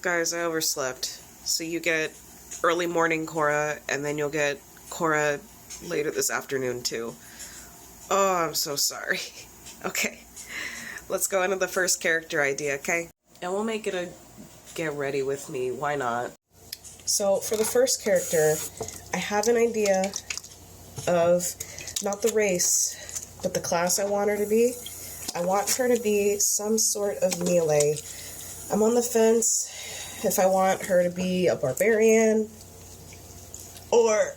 Guys, I overslept. So you get early morning Cora, and then you'll get Cora later this afternoon too. Oh, I'm so sorry. Okay, let's go into the first character idea, okay? And we'll make it a get ready with me, why not? So for the first character, I have an idea of not the race, but the class I want her to be. I want her to be some sort of melee. I'm on the fence if I want her to be a barbarian or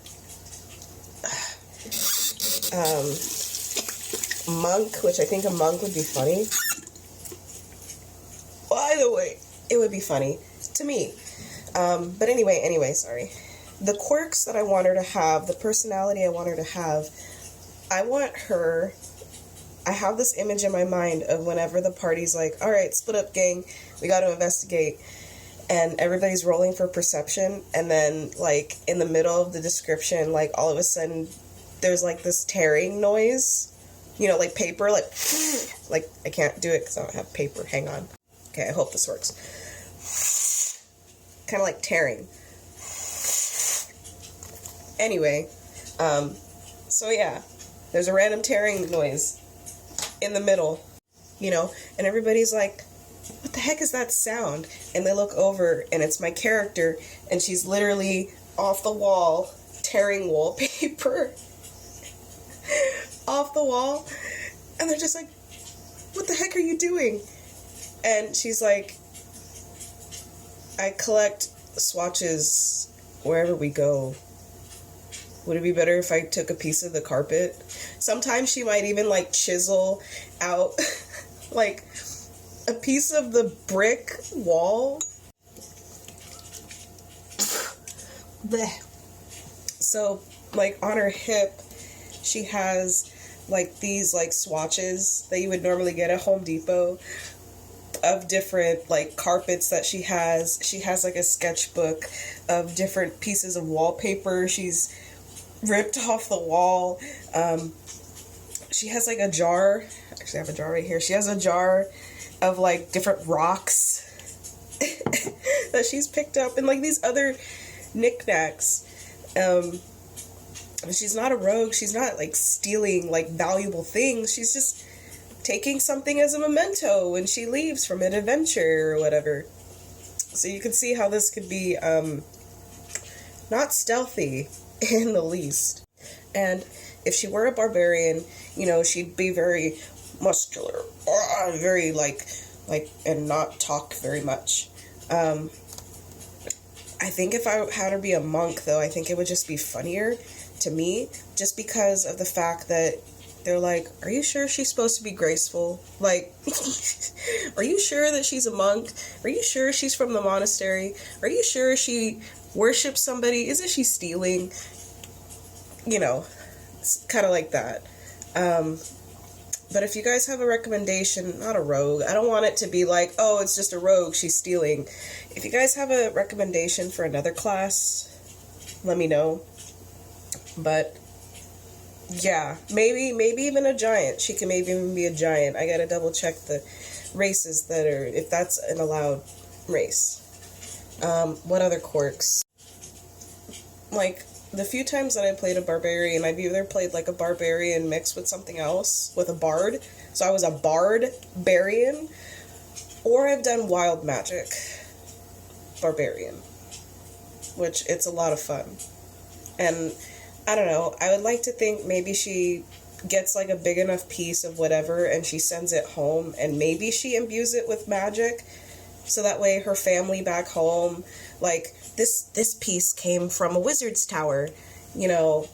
monk, which I think a monk would be funny. Well, either way, it would be funny to me. But anyway, sorry. The quirks that I want her to have, the personality I want her to have, I have this image in my mind of whenever the party's like, all right, split up, gang, we got to investigate, and everybody's rolling for perception, and then, like, in the middle of the description, like, all of a sudden, there's, like, this tearing noise, you know, like paper, like, I can't do it because I don't have paper, hang on. Okay, I hope this works. Kind of like tearing. Anyway, so yeah, there's a random tearing noise in the middle, you know, and everybody's like, what the heck is that sound? And they look over, and it's my character, and she's literally off the wall, tearing wallpaper off the wall, and they're just like, what the heck are you doing? And she's like, I collect swatches wherever we go. Would it be better if I took a piece of the carpet? Sometimes she might even, like, chisel out, like, a piece of the brick wall. Blech. So, like, on her hip, she has, like, these, like, swatches that you would normally get at Home Depot of different, like, carpets that she has. She has, like, a sketchbook of different pieces of wallpaper she's ripped off the wall. She has, like, a jar. Actually, I have a jar right here. She has a jar of, like, different rocks that she's picked up, and, like, these other knickknacks. She's not a rogue. She's not, like, stealing, like, valuable things. She's just taking something as a memento when she leaves from an adventure or whatever. So you can see how this could be not stealthy in the least. And if she were a barbarian, you know, she'd be very muscular, very like, and not talk very much. I think if I had her be a monk, though, I think it would just be funnier to me, just because of the fact that they're like, are you sure she's supposed to be graceful? Like, are you sure that she's a monk? Are you sure she's from the monastery? Are you sure she worships somebody? Isn't she stealing? You know, it's kind of like that. But if you guys have a recommendation, not a rogue, I don't want it to be like, oh, it's just a rogue, she's stealing. If you guys have a recommendation for another class, let me know. But yeah, maybe even a giant. She can maybe even be a giant. I gotta double check the races that are, if that's an allowed race. What other quirks? Like, the few times that I played a barbarian, I've either played like a barbarian mixed with something else, with a bard. So I was a bard-barian, or I've done wild magic barbarian, which it's a lot of fun. And I don't know, I would like to think maybe she gets like a big enough piece of whatever and she sends it home, and maybe she imbues it with magic, so that way her family back home, like, this piece came from a wizard's tower, you know,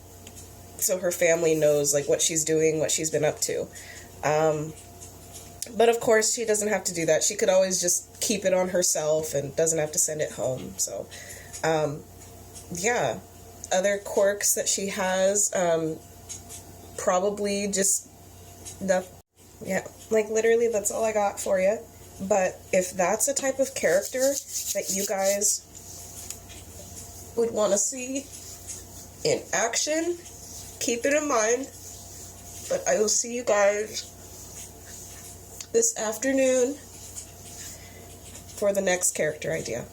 so her family knows, like, what she's doing, what she's been up to. But of course, she doesn't have to do that. She could always just keep it on herself and doesn't have to send it home. So, yeah. Other quirks that she has, probably just, yeah, like, literally, that's all I got for you. But if that's a type of character that you guys would want to see in action, keep it in mind. But I will see you guys this afternoon for the next character idea.